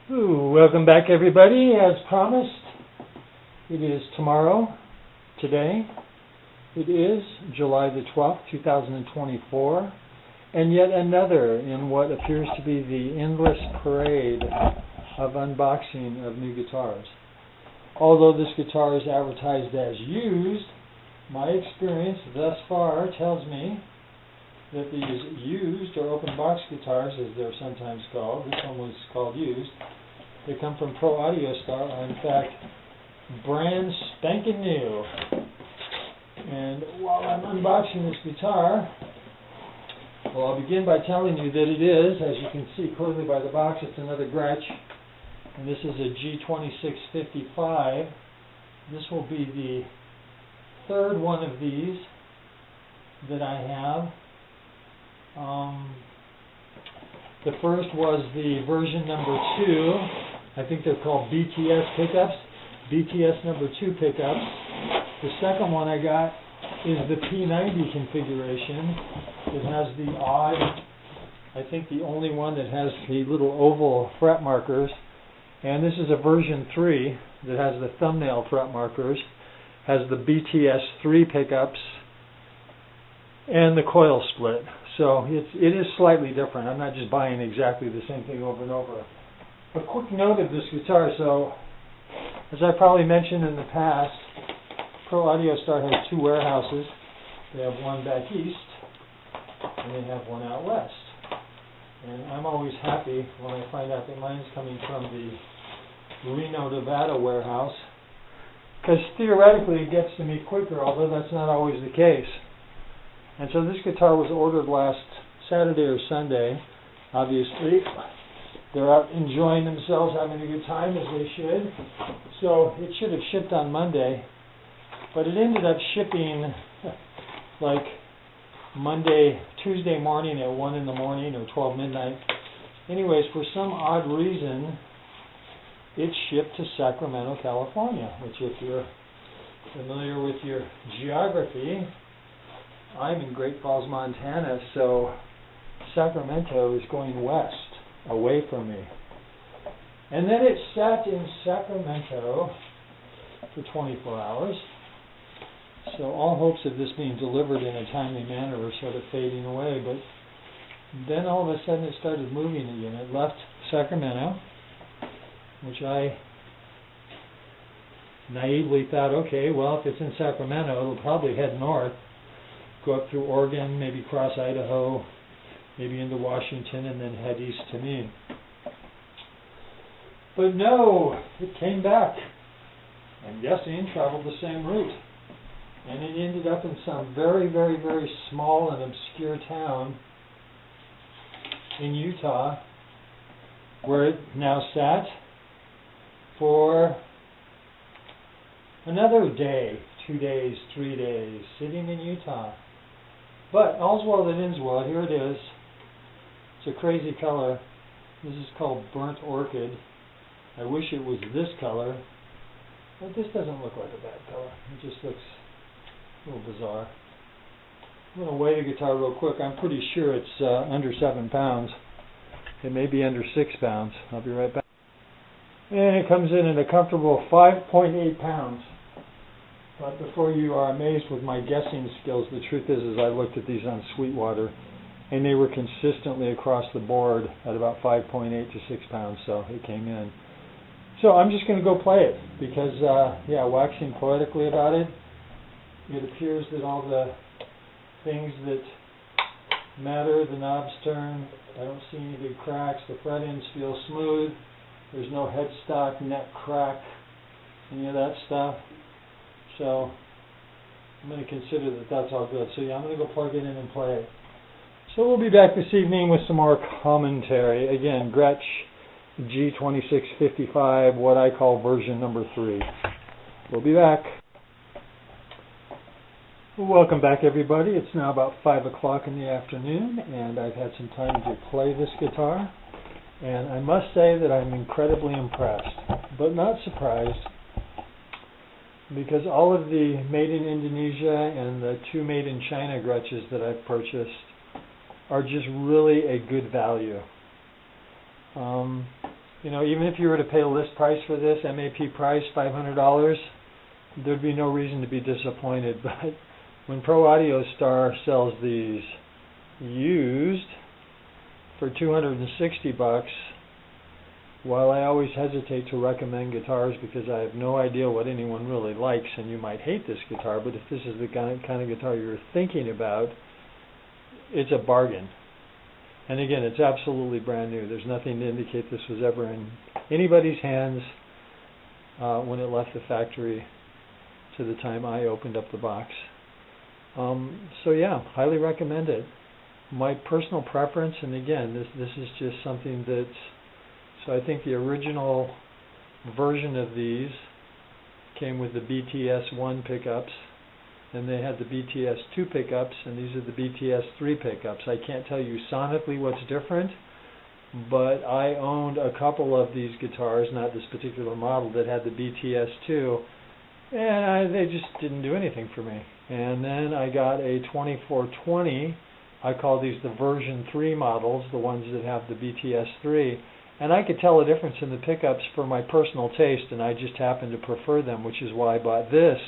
Ooh, welcome back everybody. As promised, it is today. It is July the 12th, 2024, and yet another in what appears to be the endless parade of unboxing of new guitars. Although this guitar is advertised as used, my experience thus far tells me that these used or open box guitars, as they're sometimes called, this one was called used, they come from Pro Audio Star, are in fact brand spanking new. And while I'm unboxing this guitar, well, I'll begin by telling you that it is, as you can see clearly by the box, it's another Gretsch, and this is a G2655. This will be the third one of these that I have. The first was the version number 2. I think they're called BTS pickups, BTS number 2 pickups. The second one I got is the P90 configuration. It has the odd, I think the only one that has the little oval fret markers. And this is a version 3 that has the thumbnail fret markers, has the BTS 3 pickups, and the coil split. So it is slightly different. I'm not just buying exactly the same thing over and over. A quick note of this guitar. So, as I probably mentioned in the past, Pro Audio Star has 2 warehouses. They have one back east, and they have one out west. And I'm always happy when I find out that mine's coming from the Reno, Nevada warehouse, because theoretically it gets to me quicker, although that's not always the case. And so this guitar was ordered last Saturday or Sunday. Obviously, they're out enjoying themselves, having a good time, as they should. So it should have shipped on Monday, but it ended up shipping like Tuesday morning at 1 in the morning or 12 midnight. Anyways, for some odd reason, it shipped to Sacramento, California, which, if you're familiar with your geography, I'm in Great Falls, Montana, so Sacramento is going west, away from me. And then it sat in Sacramento for 24 hours. So all hopes of this being delivered in a timely manner were sort of fading away. But then all of a sudden it started moving again. It left Sacramento, which I naively thought, okay, well, if it's in Sacramento, it'll probably head north, go up through Oregon, maybe cross Idaho, maybe into Washington, and then head east to me. But no, it came back. I'm guessing traveled the same route. And it ended up in some very, very, very small and obscure town in Utah, where it now sat for another day, 2 days, 3 days, sitting in Utah. But all's well that ends well. Here it is. It's a crazy color. This is called Burnt Orchid. I wish it was this color, but this doesn't look like a bad color. It just looks a little bizarre. I'm going to weigh the guitar real quick. I'm pretty sure it's under 7 pounds. It may be under 6 pounds. I'll be right back. And it comes in at a comfortable 5.8 pounds. But before you are amazed with my guessing skills, the truth is I looked at these on Sweetwater, and they were consistently across the board at about 5.8 to 6 pounds, so it came in. So I'm just going to go play it, because, waxing poetically about it, it appears that all the things that matter, the knobs turn, I don't see any big cracks, the fret ends feel smooth, there's no headstock, neck crack, any of that stuff. So I'm going to consider that that's all good. So yeah, I'm going to go plug it in and play it. So we'll be back this evening with some more commentary. Again, Gretsch G2655, what I call version number 3. We'll be back. Welcome back everybody. It's now about 5 o'clock in the afternoon, and I've had some time to play this guitar. And I must say that I'm incredibly impressed, but not surprised, because all of the made in Indonesia and the 2 made in China Gretsches that I've purchased are just really a good value. you know, even if you were to pay list price for this, MAP price, $500, there'd be no reason to be disappointed. But when Pro Audio Star sells these used for $260, while I always hesitate to recommend guitars because I have no idea what anyone really likes, and you might hate this guitar, but if this is the kind of guitar you're thinking about, it's a bargain. And again, it's absolutely brand new. There's nothing to indicate this was ever in anybody's hands when it left the factory to the time I opened up the box. So yeah, highly recommend it. My personal preference, and again, this is just something that's, so I think the original version of these came with the BTS-1 pickups, and they had the BTS-2 pickups, and these are the BTS-3 pickups. I can't tell you sonically what's different, but I owned a couple of these guitars, not this particular model, that had the BTS-2, and they just didn't do anything for me. And then I got a 2420. I call these the version 3 models, the ones that have the BTS-3, and I could tell a difference in the pickups for my personal taste, and I just happen to prefer them, which is why I bought this,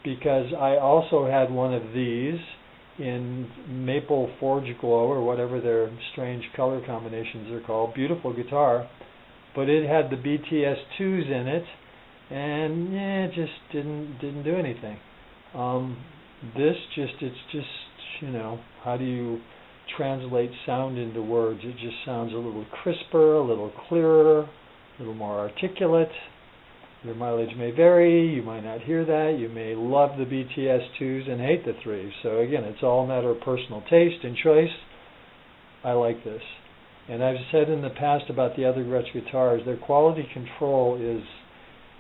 because I also had one of these in Maple Forge Glow, or whatever their strange color combinations are called. Beautiful guitar, but it had the BTS-2s in it, and yeah, it just didn't do anything. It's just, you know, how do you translate sound into words? It just sounds a little crisper, a little clearer, a little more articulate. Your mileage may vary, you might not hear that, you may love the BTS-2s and hate the 3s. So again, it's all a matter of personal taste and choice. I like this. And I've said in the past about the other Gretsch guitars, their quality control is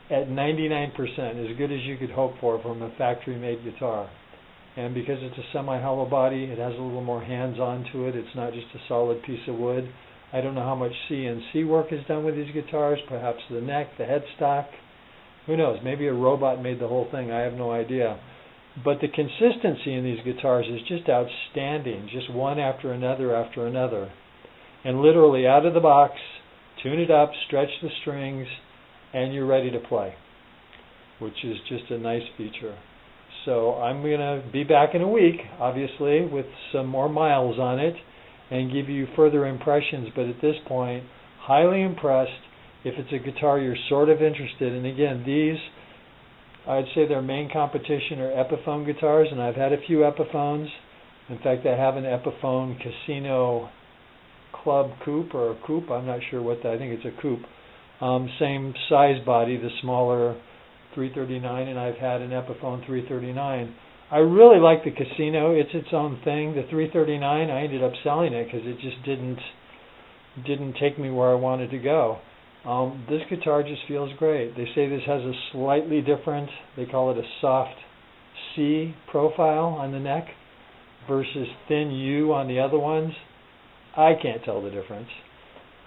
at 99%, as good as you could hope for from a factory-made guitar. And because it's a semi-hollow body, it has a little more hands-on to it. It's not just a solid piece of wood. I don't know how much CNC work is done with these guitars, perhaps the neck, the headstock. Who knows? Maybe a robot made the whole thing. I have no idea. But the consistency in these guitars is just outstanding, just one after another after another. And literally out of the box, tune it up, stretch the strings, and you're ready to play, which is just a nice feature. So I'm going to be back in a week, obviously, with some more miles on it and give you further impressions. But at this point, highly impressed. If it's a guitar you're sort of interested in, again, these, I'd say their main competition are Epiphone guitars, and I've had a few Epiphones. In fact, I have an Epiphone Casino Club Coupe, or a Coupe, I'm not sure what that, I think it's a Coupe. Same size body, the smaller 339, and I've had an Epiphone 339. I really like the Casino. It's its own thing. The 339, I ended up selling it because it just didn't take me where I wanted to go. This guitar just feels great. They say this has a slightly different, they call it a soft C profile on the neck versus thin U on the other ones. I can't tell the difference.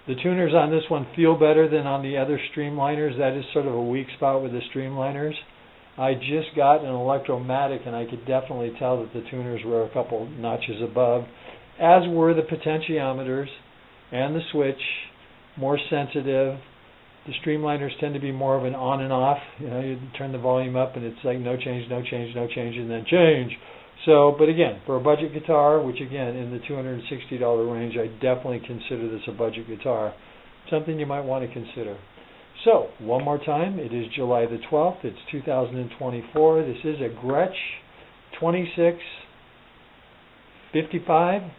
The tuners on this one feel better than on the other Streamliners. That is sort of a weak spot with the Streamliners. I just got an Electromatic, and I could definitely tell that the tuners were a couple notches above, as were the potentiometers and the switch, more sensitive. The Streamliners tend to be more of an on and off. You know, you turn the volume up, and it's like no change, no change, no change, and then change. So, but again, for a budget guitar, which again, in the $260 range, I definitely consider this a budget guitar. Something you might want to consider. So, one more time, it is July the 12th, it's 2024. This is a Gretsch 2655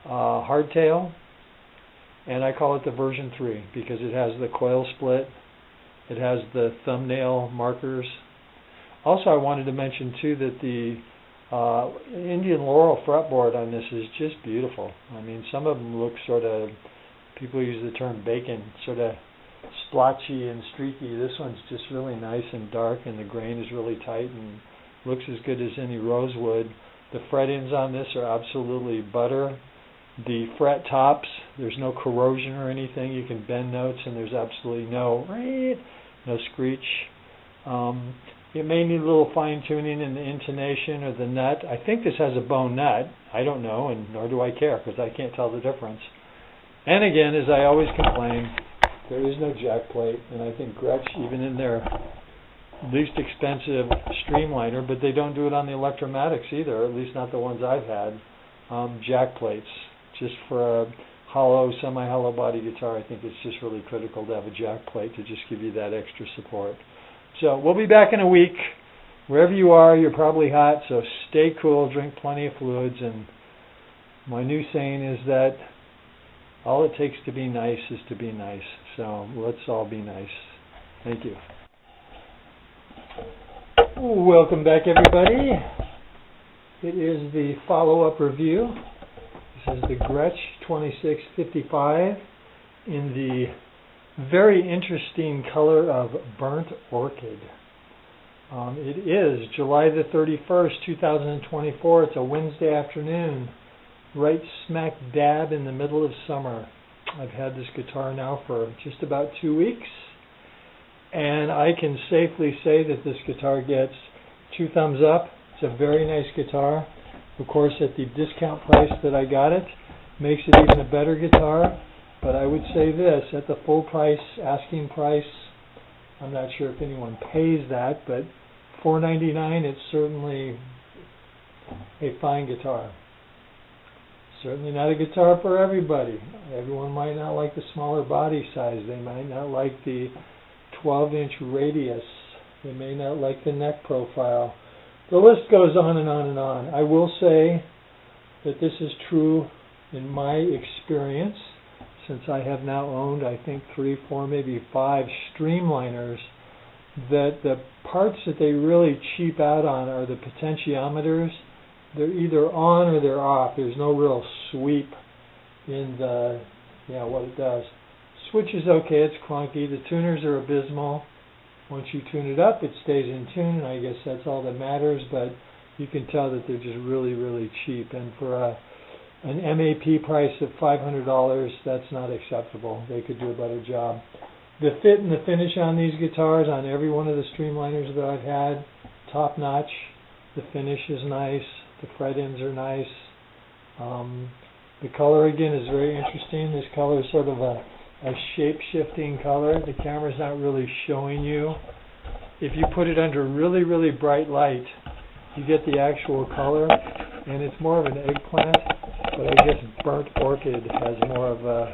hardtail, and I call it the version 3 because it has the coil split, it has the thumbnail markers. Also, I wanted to mention too that the Indian Laurel fretboard on this is just beautiful. I mean, some of them look sort of, people use the term bacon, sort of splotchy and streaky. This one's just really nice and dark, and the grain is really tight and looks as good as any rosewood. The fret ends on this are absolutely butter. The fret tops, there's no corrosion or anything. You can bend notes, and there's absolutely no screech. It may need a little fine-tuning in the intonation or the nut. I think this has a bone nut. I don't know, and nor do I care, because I can't tell the difference. And again, as I always complain, there is no jack plate, and I think Gretsch, even in their least expensive Streamliner, but they don't do it on the Electromatics either, at least not the ones I've had, jack plates. Just for a hollow, semi-hollow body guitar, I think it's just really critical to have a jack plate to just give you that extra support. So we'll be back in a week. Wherever you are, you're probably hot, so stay cool, drink plenty of fluids, and my new saying is that all it takes to be nice is to be nice. So let's all be nice. Thank you. Welcome back, everybody. It is the follow-up review. This is the Gretsch 2655 in the very interesting color of Burnt Orchid. It is July the 31st, 2024. It's a Wednesday afternoon, right smack dab in the middle of summer. I've had this guitar now for just about 2 weeks, and I can safely say that this guitar gets 2 thumbs up. It's a very nice guitar. Of course, at the discount price that I got it, makes it even a better guitar. But I would say this, at the full price, asking price, I'm not sure if anyone pays that, but $4.99, it's certainly a fine guitar. Certainly not a guitar for everybody. Everyone might not like the smaller body size. They might not like the 12-inch radius. They may not like the neck profile. The list goes on and on and on. I will say that this is true in my experience, since I have now owned, I think, 3, 4, maybe 5 Streamliners, that the parts that they really cheap out on are the potentiometers. They're either on or they're off. There's no real sweep in the, what it does. Switch is okay, it's clunky. The tuners are abysmal. Once you tune it up, it stays in tune, and I guess that's all that matters, but you can tell that they're just really, really cheap. And for an MAP price of $500, that's not acceptable. They could do a better job. The fit and the finish on these guitars, on every one of the Streamliners that I've had, top notch. The finish is nice. The fret ends are nice. The color, again, is very interesting. This color is sort of a shape-shifting color. The camera's not really showing you. If you put it under really, really bright light, you get the actual color, and it's more of an eggplant, but I guess Burnt Orchid has more of a,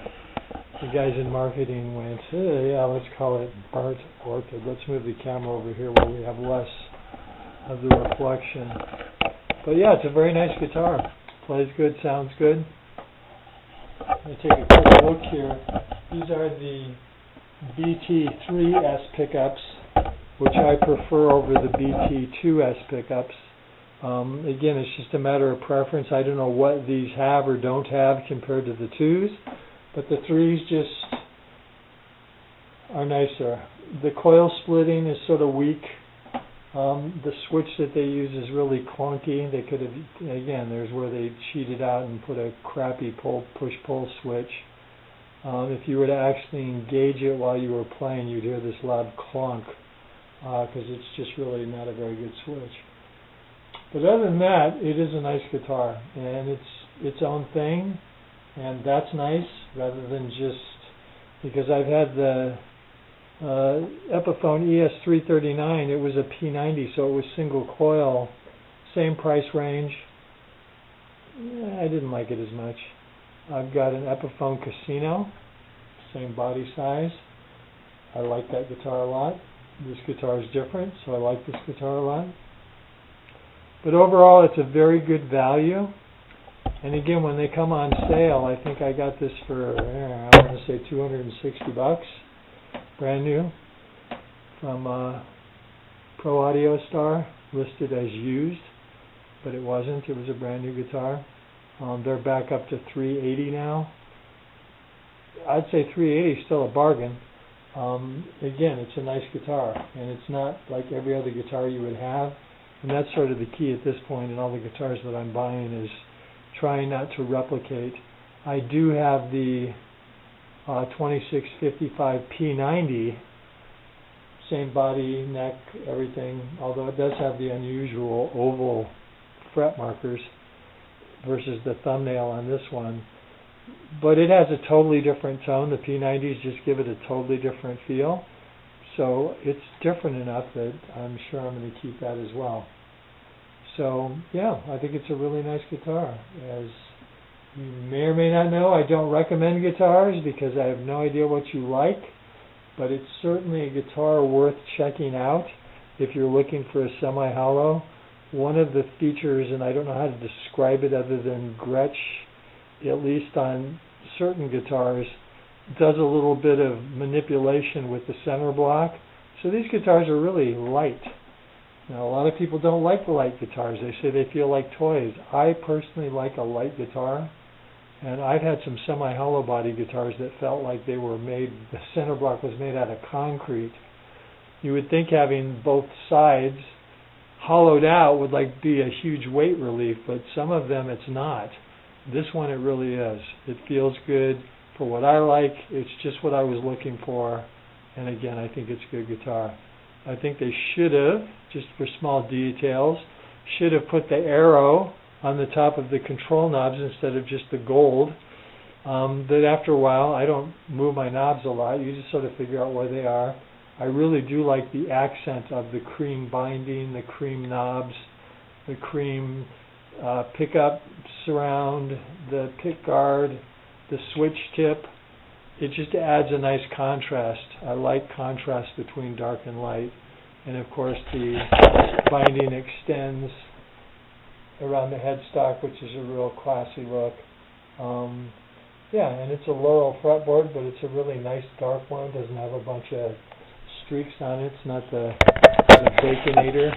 the guys in marketing went, yeah, let's call it Burnt Orchid. Let's move the camera over here where we have less of the reflection. But yeah, it's a very nice guitar. Plays good, sounds good. Let me take a quick look here. These are the BT3S pickups, which I prefer over the BT2S pickups. Again, it's just a matter of preference. I don't know what these have or don't have compared to the 2s, but the 3s just are nicer. The coil splitting is sort of weak. The switch that they use is really clunky. They could have, again, there's where they cheated out and put a crappy push-pull switch. If you were to actually engage it while you were playing, you'd hear this loud clunk, because it's just really not a very good switch. But other than that, it is a nice guitar, and it's its own thing, and that's nice, rather than just, because I've had the Epiphone ES339, it was a P90, so it was single coil, same price range. I didn't like it as much. I've got an Epiphone Casino, same body size. I like that guitar a lot. This guitar is different, so I like this guitar a lot. But overall, it's a very good value. And again, when they come on sale, I think I got this for, I want to say $260, brand new, from Pro Audio Star, listed as used, but it wasn't. It was a brand new guitar. They're back up to $380 now. I'd say $380 is still a bargain. Again, it's a nice guitar, and it's not like every other guitar you would have. And that's sort of the key at this point in all the guitars that I'm buying, is trying not to replicate. I do have the 2655 P90, same body, neck, everything, although it does have the unusual oval fret markers versus the thumbnail on this one. But it has a totally different tone. The P90s just give it a totally different feel. So it's different enough that I'm sure I'm going to keep that as well. So yeah, I think it's a really nice guitar. As you may or may not know, I don't recommend guitars because I have no idea what you like, but it's certainly a guitar worth checking out if you're looking for a semi-hollow. One of the features, and I don't know how to describe it other than Gretsch, at least on certain guitars, does a little bit of manipulation with the center block. So these guitars are really light. Now, a lot of people don't like the light guitars. They say they feel like toys. I personally like a light guitar, and I've had some semi-hollow body guitars that felt like they were made, the center block was made out of concrete. You would think having both sides hollowed out would like be a huge weight relief, but some of them it's not. This one it really is. It feels good for what I like. It's just what I was looking for, and again, I think it's a good guitar. I think they should have, just for small details, should have put the arrow on the top of the control knobs instead of just the gold. That after a while, I don't move my knobs a lot. You just sort of figure out where they are. I really do like the accent of the cream binding, the cream knobs, the cream pickup surround, the pick guard, the switch tip. It just adds a nice contrast. I like contrast between dark and light. And of course the binding extends around the headstock, which is a real classy look. Yeah, and it's a Laurel fretboard, but it's a really nice dark one. It doesn't have a bunch of streaks on it. It's not the Baconator,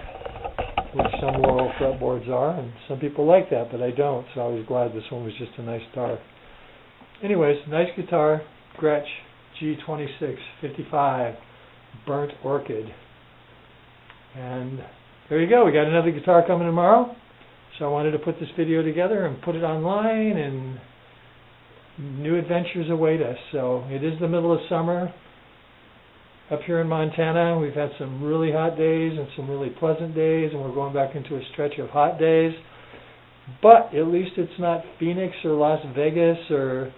which some Laurel fretboards are, and some people like that, but I don't, so I was glad this one was just a nice dark. Anyways, nice guitar, Gretsch G2655 Burnt Orchid. And there you go, we got another guitar coming tomorrow. So I wanted to put this video together and put it online, and new adventures await us. So it is the middle of summer up here in Montana. We've had some really hot days and some really pleasant days, and we're going back into a stretch of hot days. But at least it's not Phoenix or Las Vegas or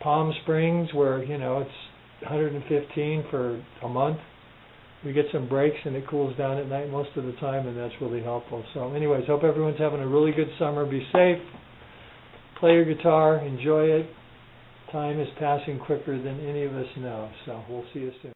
Palm Springs where, you know, it's 115 for a month. We get some breaks and it cools down at night most of the time, and that's really helpful. So anyways, hope everyone's having a really good summer. Be safe, play your guitar, enjoy it. Time is passing quicker than any of us know, so we'll see you soon.